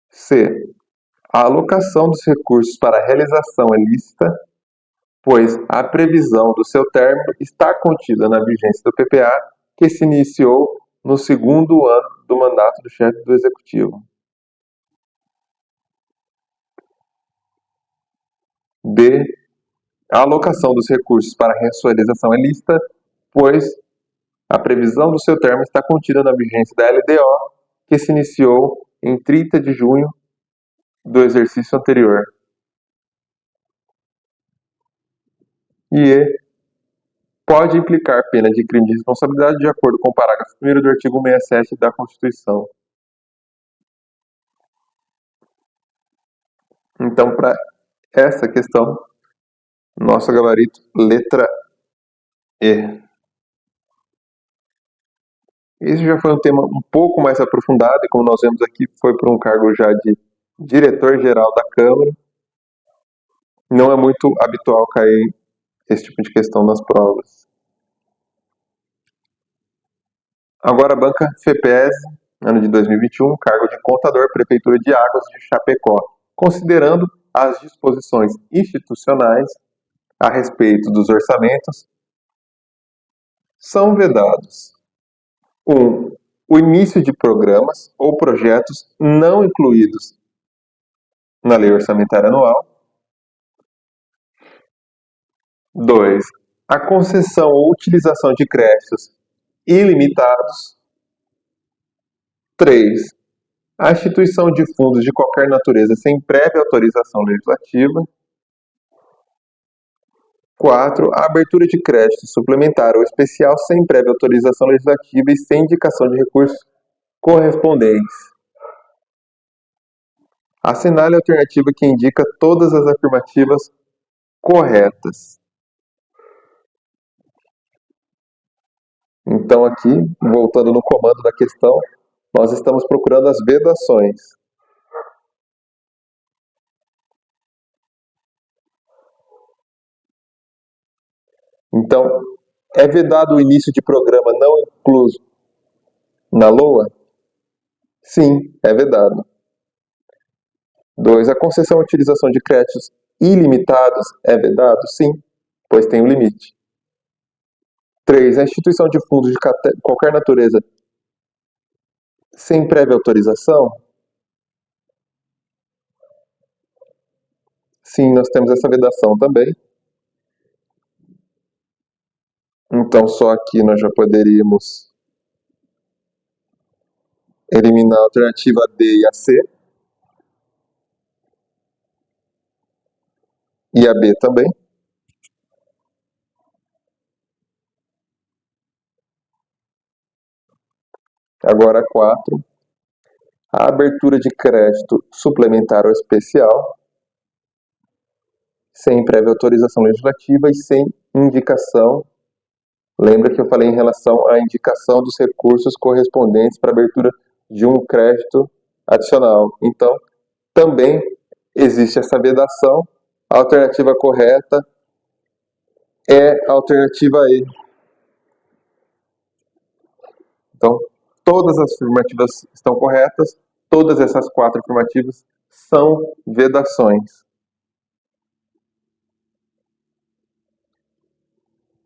C. A alocação dos recursos para a realização é lícita, pois a previsão do seu término está contida na vigência do PPA, que se iniciou no segundo ano do mandato do chefe do executivo. D. A alocação dos recursos para a sua realização é lícita, pois a previsão do seu termo está contida na vigência da LDO, que se iniciou em 30 de junho do exercício anterior. E pode implicar pena de crime de responsabilidade de acordo com o parágrafo 1º do artigo 67 da Constituição. Então, para essa questão, nosso gabarito, letra E. Esse já foi um tema um pouco mais aprofundado, e como nós vemos aqui, foi para um cargo já de diretor-geral da Câmara. Não é muito habitual cair esse tipo de questão nas provas. Agora, a banca FEPES, ano de 2021, cargo de contador, Prefeitura de Águas de Chapecó. Considerando as disposições institucionais a respeito dos orçamentos, são vedados: 1. O início de programas ou projetos não incluídos na Lei Orçamentária Anual. 2. A concessão ou utilização de créditos ilimitados. 3. A instituição de fundos de qualquer natureza sem prévia autorização legislativa. 4. A abertura de crédito suplementar ou especial sem prévia autorização legislativa e sem indicação de recursos correspondentes. Assinale a alternativa que indica todas as afirmativas corretas. Então, aqui, voltando no comando da questão, nós estamos procurando as vedações. Então, é vedado o início de programa não incluso na LOA? Sim, é vedado. 2. A concessão e utilização de créditos ilimitados é vedado? Sim, pois tem um limite. 3. A instituição de fundos de qualquer natureza sem prévia autorização? Sim, nós temos essa vedação também. Então, só aqui nós já poderíamos eliminar a alternativa D e a C. E a B também. Agora, 4. A abertura de crédito suplementar ou especial, sem prévia autorização legislativa e sem indicação. Lembra que eu falei em relação à indicação dos recursos correspondentes para a abertura de um crédito adicional. Então, também existe essa vedação. A alternativa correta é a alternativa E. Então, todas as afirmativas estão corretas, todas essas 4 afirmativas são vedações.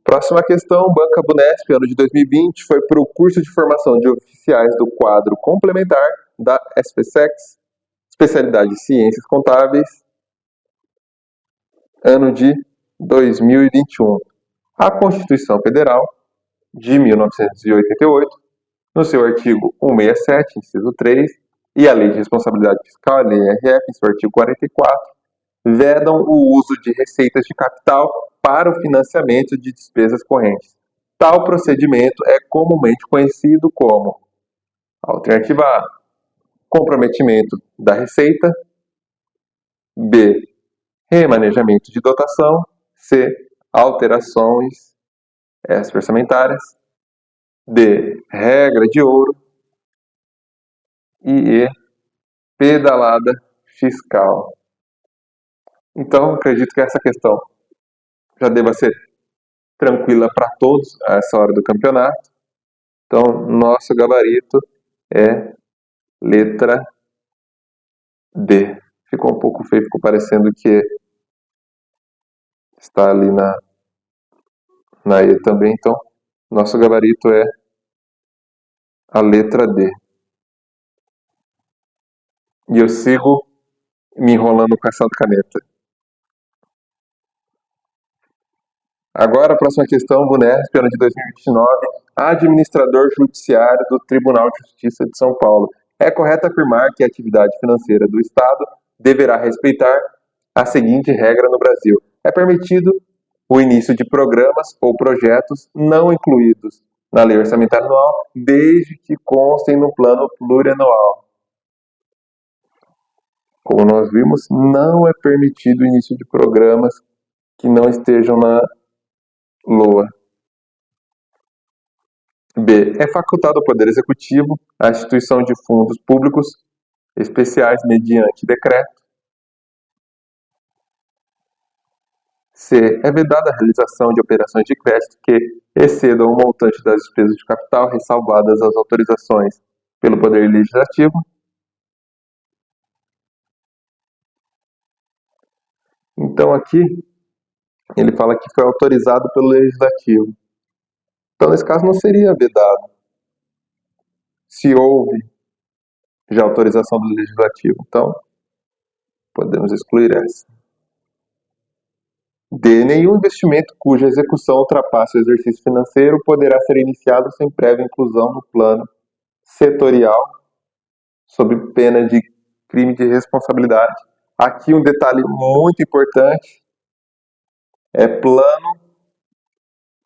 Próxima questão, Banca Bunesp, ano de 2020, foi para o curso de formação de oficiais do quadro complementar da SPSEX, especialidade de Ciências Contábeis, ano de 2021. A Constituição Federal de 1988, no seu artigo 167, inciso 3, e a Lei de Responsabilidade Fiscal, a Lei RF, em seu artigo 44, vedam o uso de receitas de capital para o financiamento de despesas correntes. Tal procedimento é comumente conhecido como alternativa A, comprometimento da receita, B. Remanejamento de dotação. C. Alterações extra-orçamentárias. D. Regra de ouro. E E. Pedalada fiscal. Então, acredito que essa questão já deva ser tranquila para todos a essa hora do campeonato. Então, nosso gabarito é letra D. Ficou um pouco feio, ficou parecendo que está ali na E também. Então, nosso gabarito é a letra D. E eu sigo me enrolando com essa caneta. Agora, a próxima questão, Bunesp, ano de 2029, administrador judiciário do Tribunal de Justiça de São Paulo. É correto afirmar que a atividade financeira do Estado deverá respeitar a seguinte regra no Brasil. É permitido o início de programas ou projetos não incluídos na lei orçamentária anual, desde que constem no plano plurianual. Como nós vimos, não é permitido o início de programas que não estejam na LOA. B. É facultado ao Poder Executivo a instituição de fundos públicos especiais mediante decreto. C. É vedada a realização de operações de crédito que excedam o montante das despesas de capital, ressalvadas as autorizações pelo Poder Legislativo. Então, aqui, ele fala que foi autorizado pelo Legislativo. Então, nesse caso, não seria vedado, se houve já autorização do Legislativo. Então, podemos excluir essa. D. Nenhum investimento cuja execução ultrapasse o exercício financeiro poderá ser iniciado sem prévia inclusão no plano setorial, sob pena de crime de responsabilidade. Aqui um detalhe muito importante, é plano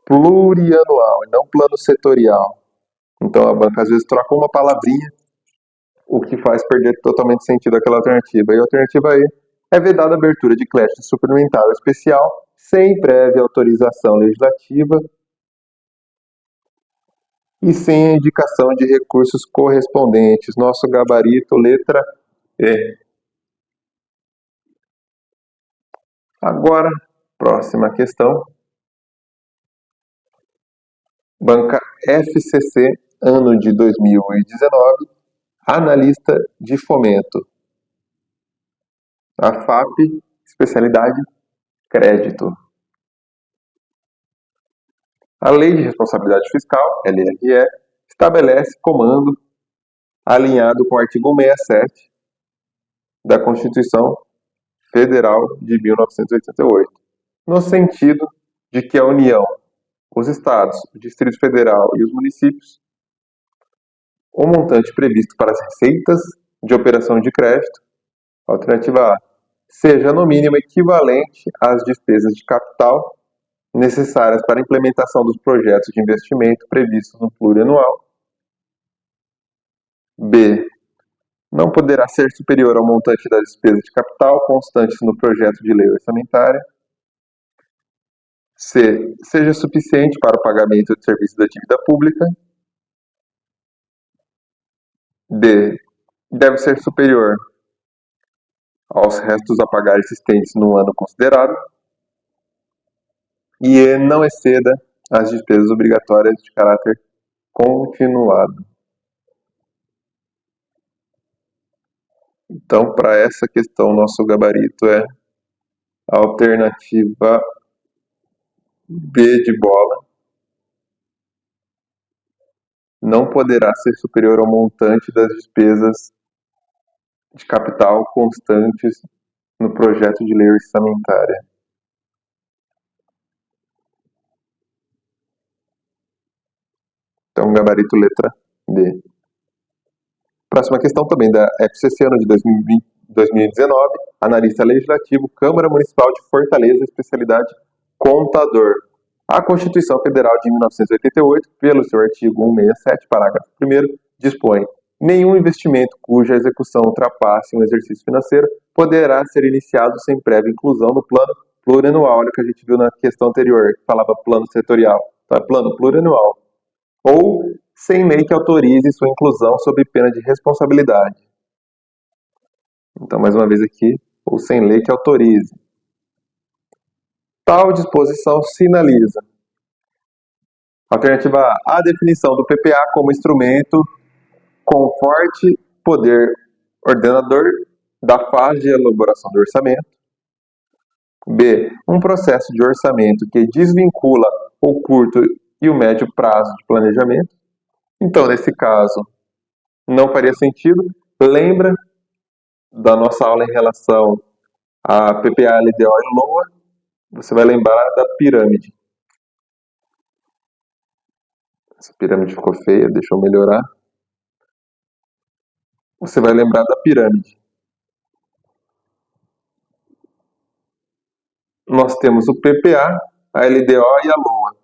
plurianual e não plano setorial. Então a banca às vezes troca uma palavrinha, o que faz perder totalmente sentido aquela alternativa. E a alternativa E é vedada a abertura de crédito suplementar ou especial sem prévia autorização legislativa e sem a indicação de recursos correspondentes. Nosso gabarito, letra E. Agora, próxima questão. Banca FCC, ano de 2019, analista de fomento. A FAP, especialidade crédito. A Lei de Responsabilidade Fiscal, LRE, estabelece comando alinhado com o artigo 167 da Constituição Federal de 1988, no sentido de que a União, os Estados, o Distrito Federal e os municípios, o montante previsto para as receitas de operação de crédito, alternativa A, seja no mínimo equivalente às despesas de capital necessárias para a implementação dos projetos de investimento previstos no plurianual. B. Não poderá ser superior ao montante das despesas de capital constantes no projeto de lei orçamentária. C. Seja suficiente para o pagamento de serviços da dívida pública. D. Deve ser superior aos restos a pagar existentes no ano considerado. E E. Não exceda as despesas obrigatórias de caráter continuado. Então, para essa questão, nosso gabarito é a alternativa B de bola. Não poderá ser superior ao montante das despesas de capital constantes no projeto de lei orçamentária. Então, gabarito letra D. Próxima questão também da FCC, ano de 2019, analista legislativo, Câmara Municipal de Fortaleza, especialidade contador. A Constituição Federal de 1988, pelo seu artigo 167, parágrafo 1º, dispõe: nenhum investimento cuja execução ultrapasse um exercício financeiro poderá ser iniciado sem prévia inclusão no plano plurianual, olha o que a gente viu na questão anterior, que falava plano setorial, então é plano plurianual, ou sem lei que autorize sua inclusão sob pena de responsabilidade. Então, mais uma vez aqui, ou sem lei que autorize. Tal disposição sinaliza. Alternativa A definição do PPA como instrumento com forte poder ordenador da fase de elaboração do orçamento. B. Um processo de orçamento que desvincula o curto e o médio prazo de planejamento. Então, nesse caso, não faria sentido. Lembra da nossa aula em relação a PPA, LDO e LOA? Você vai lembrar da pirâmide. Essa pirâmide ficou feia, deixa eu melhorar. Você vai lembrar da pirâmide. Nós temos o PPA, a LDO e a LOA.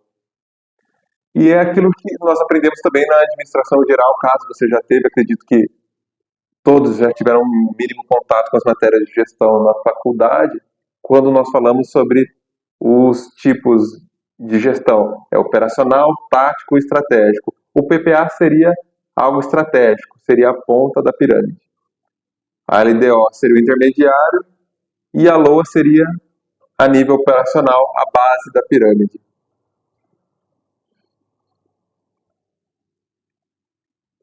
E é aquilo que nós aprendemos também na administração geral, caso você já teve, acredito que todos já tiveram um mínimo contato com as matérias de gestão na faculdade, quando nós falamos sobre os tipos de gestão. É operacional, tático e estratégico. O PPA seria algo estratégico, seria a ponta da pirâmide. A LDO seria o intermediário e a LOA seria, a nível operacional, a base da pirâmide.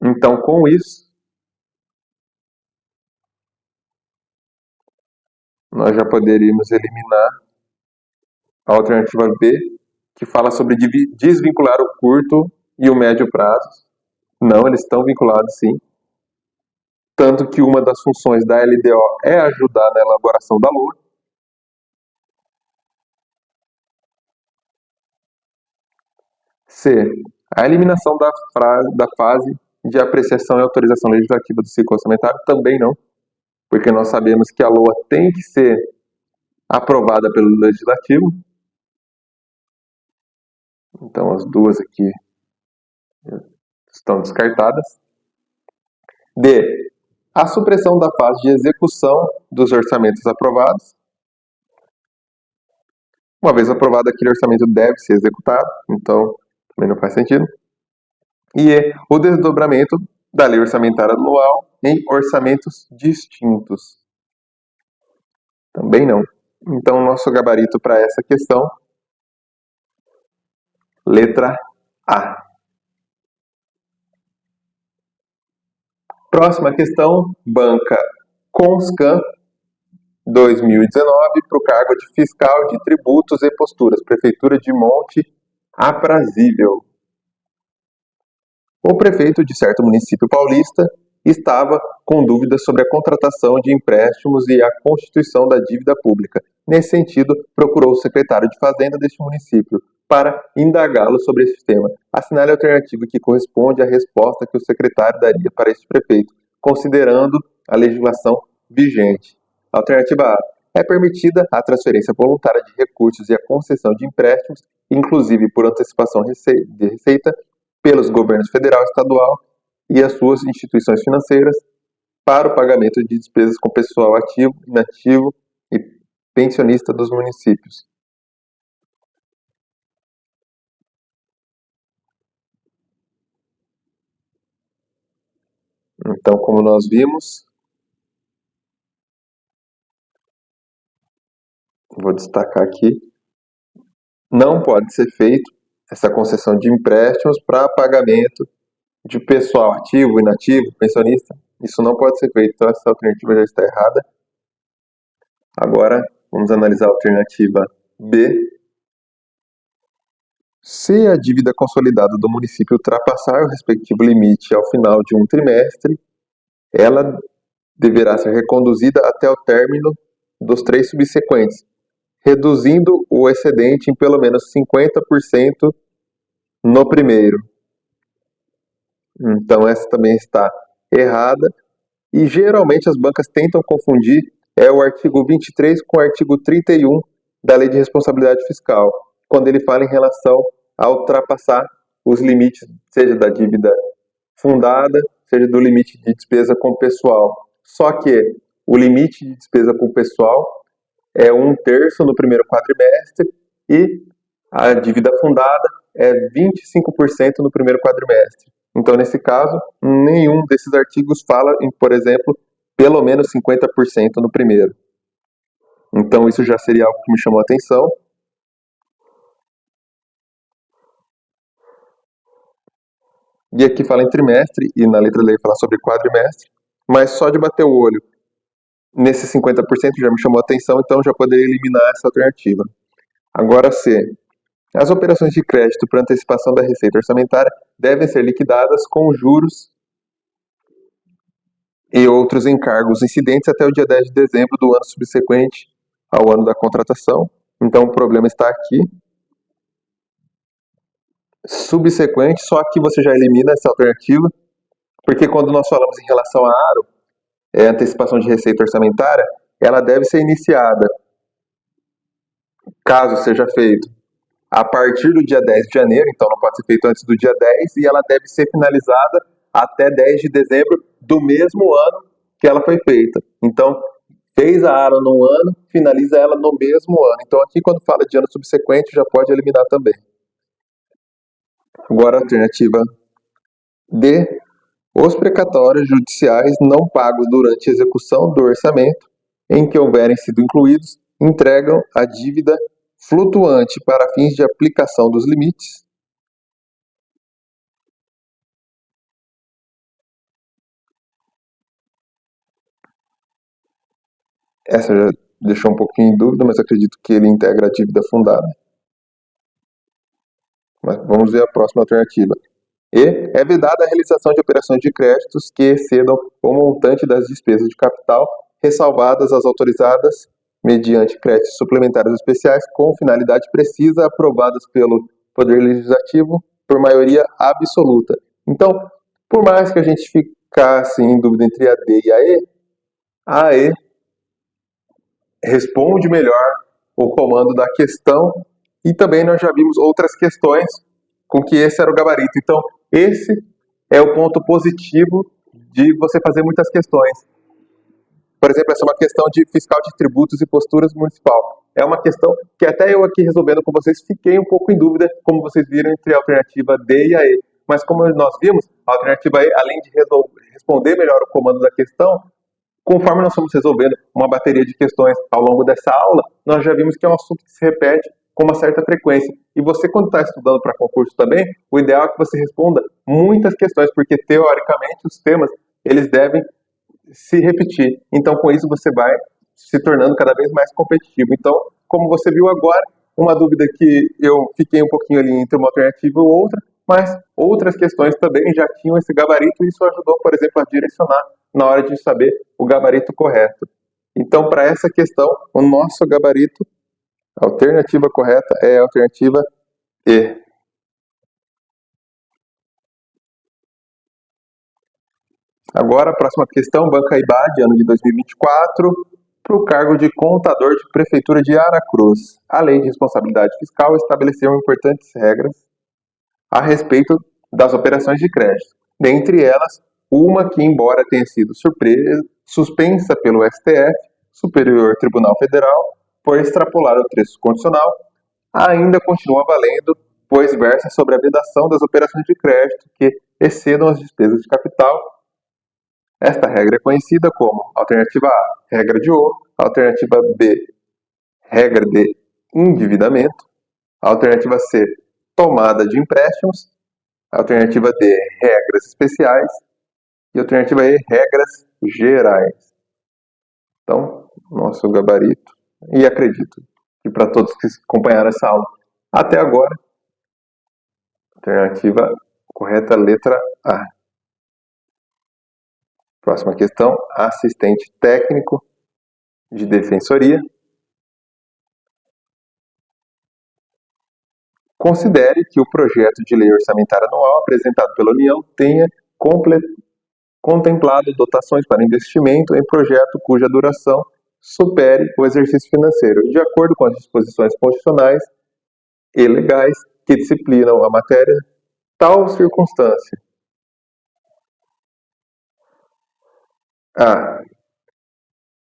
Então, com isso, nós já poderíamos eliminar a alternativa B, que fala sobre desvincular o curto e o médio prazo. Não, eles estão vinculados sim. Tanto que uma das funções da LDO é ajudar na elaboração da LOA. C. A eliminação da fase de apreciação e autorização legislativa do ciclo orçamentário também não, porque nós sabemos que a LOA tem que ser aprovada pelo Legislativo. Então, as duas aqui estão descartadas. D. A supressão da fase de execução dos orçamentos aprovados. Uma vez aprovado, aquele orçamento deve ser executado, então também não faz sentido. E o desdobramento da lei orçamentária anual em orçamentos distintos. Também não. Então, nosso gabarito para essa questão, letra A. Próxima questão, banca Conscan 2019, para o cargo de fiscal de tributos e posturas, Prefeitura de Monte Aprazível. O prefeito de certo município paulista estava com dúvidas sobre a contratação de empréstimos e a constituição da dívida pública. Nesse sentido, procurou o secretário de Fazenda deste município para indagá-lo sobre esse tema. Assinale a alternativa que corresponde à resposta que o secretário daria para este prefeito, considerando a legislação vigente. Alternativa A. É permitida a transferência voluntária de recursos e a concessão de empréstimos, inclusive por antecipação de receita, pelos governos federal e estadual e as suas instituições financeiras para o pagamento de despesas com pessoal ativo, inativo e pensionista dos municípios. Então, como nós vimos, vou destacar aqui, não pode ser feito essa concessão de empréstimos para pagamento de pessoal ativo, inativo, pensionista. Isso não pode ser feito, então essa alternativa já está errada. Agora, vamos analisar a alternativa B. Se a dívida consolidada do município ultrapassar o respectivo limite ao final de um trimestre, ela deverá ser reconduzida até o término dos 3 subsequentes, reduzindo o excedente em pelo menos 50% no primeiro. Então, essa também está errada. E geralmente as bancas tentam confundir o artigo 23 com o artigo 31 da Lei de Responsabilidade Fiscal, quando ele fala em relação a ultrapassar os limites, seja da dívida fundada, seja do limite de despesa com o pessoal. Só que o limite de despesa com o pessoal é 1/3 no primeiro quadrimestre e a dívida fundada é 25% no primeiro quadrimestre. Então, nesse caso, nenhum desses artigos fala em, por exemplo, pelo menos 50% no primeiro. Então, isso já seria algo que me chamou a atenção. E aqui fala em trimestre, e na letra lei fala sobre quadrimestre, mas só de bater o olho nesse 50% já me chamou a atenção, então já poderia eliminar essa alternativa. Agora, C. As operações de crédito para antecipação da receita orçamentária devem ser liquidadas com juros e outros encargos incidentes até o dia 10 de dezembro do ano subsequente ao ano da contratação. Então, o problema está aqui. Subsequente, só que você já elimina essa alternativa, porque quando nós falamos em relação à ARO, antecipação de receita orçamentária, ela deve ser iniciada, caso seja feito, a partir do dia 10 de janeiro, então não pode ser feito antes do dia 10, e ela deve ser finalizada até 10 de dezembro do mesmo ano que ela foi feita. Então, fez a ARO num ano, finaliza ela no mesmo ano. Então, aqui quando fala de ano subsequente, já pode eliminar também. Agora, a alternativa D. Os precatórios judiciais não pagos durante a execução do orçamento, em que houverem sido incluídos, entregam a dívida flutuante para fins de aplicação dos limites. Essa já deixou um pouquinho em dúvida, mas acredito que ele integra a dívida fundada. Mas vamos ver a próxima alternativa. E é vedada a realização de operações de créditos que excedam o montante das despesas de capital, ressalvadas as autorizadas mediante créditos suplementares especiais com finalidade precisa, aprovadas pelo Poder Legislativo por maioria absoluta. Então, por mais que a gente ficasse em dúvida entre a D e a E responde melhor o comando da questão e também nós já vimos outras questões com que esse era o gabarito. Então, esse é o ponto positivo de você fazer muitas questões. Por exemplo, essa é uma questão de fiscal de tributos e posturas municipal. É uma questão que até eu aqui resolvendo com vocês fiquei um pouco em dúvida, como vocês viram, entre a alternativa D e a E. Mas como nós vimos, a alternativa E, além de responder melhor o comando da questão, conforme nós fomos resolvendo uma bateria de questões ao longo dessa aula, nós já vimos que é um assunto que se repete com uma certa frequência. E você, quando está estudando para concurso também, o ideal é que você responda muitas questões, porque teoricamente os temas eles devem se repetir. Então, com isso, você vai se tornando cada vez mais competitivo. Então, como você viu agora, uma dúvida que eu fiquei um pouquinho ali entre uma alternativa e outra, mas outras questões também já tinham esse gabarito e isso ajudou, por exemplo, a direcionar na hora de saber o gabarito correto. Então, para essa questão, o nosso gabarito, a alternativa correta é a alternativa E. Agora, a próxima questão, Banca IBAD, ano de 2024, para o cargo de contador de Prefeitura de Aracruz. A Lei de Responsabilidade Fiscal estabeleceu importantes regras a respeito das operações de crédito. Dentre elas, uma que, embora tenha sido suspensa pelo STF, Superior Tribunal Federal, por extrapolar o trecho condicional, ainda continua valendo, pois versa sobre a vedação das operações de crédito que excedam as despesas de capital. Esta regra é conhecida como alternativa A, regra de ouro, alternativa B, regra de endividamento, alternativa C, tomada de empréstimos, alternativa D, regras especiais e alternativa E, regras gerais. Então, nosso gabarito, e acredito que para todos que acompanharam essa aula até agora, alternativa correta, letra A. Próxima questão, assistente técnico de defensoria. Considere que o projeto de lei orçamentária anual apresentado pela União tenha contemplado dotações para investimento em projeto cuja duração supere o exercício financeiro, de acordo com as disposições constitucionais e legais que disciplinam a matéria, tal circunstância. A.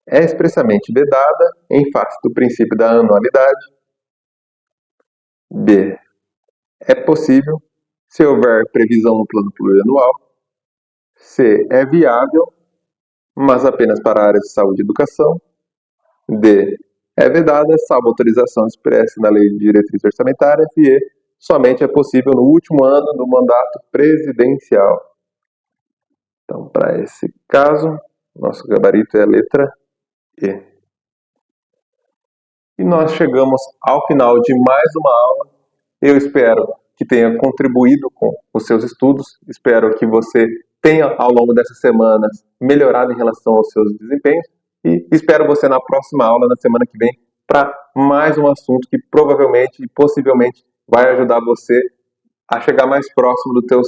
é expressamente vedada em face do princípio da anualidade. B. É possível se houver previsão no plano plurianual. C. É viável, mas apenas para a área de saúde e educação. D. É vedada, salvo autorização expressa na Lei de Diretriz Orçamentária. E E. Somente é possível no último ano do mandato presidencial. Então, para esse caso, nosso gabarito é a letra E. E nós chegamos ao final de mais uma aula. Eu espero que tenha contribuído com os seus estudos. Espero que você tenha, ao longo dessas semanas, melhorado em relação aos seus desempenhos. E espero você na próxima aula, na semana que vem, para mais um assunto que provavelmente e possivelmente vai ajudar você a chegar mais próximo do teu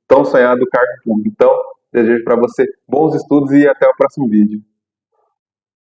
tão sonhado cargo público. Então, desejo para você bons estudos e até o próximo vídeo.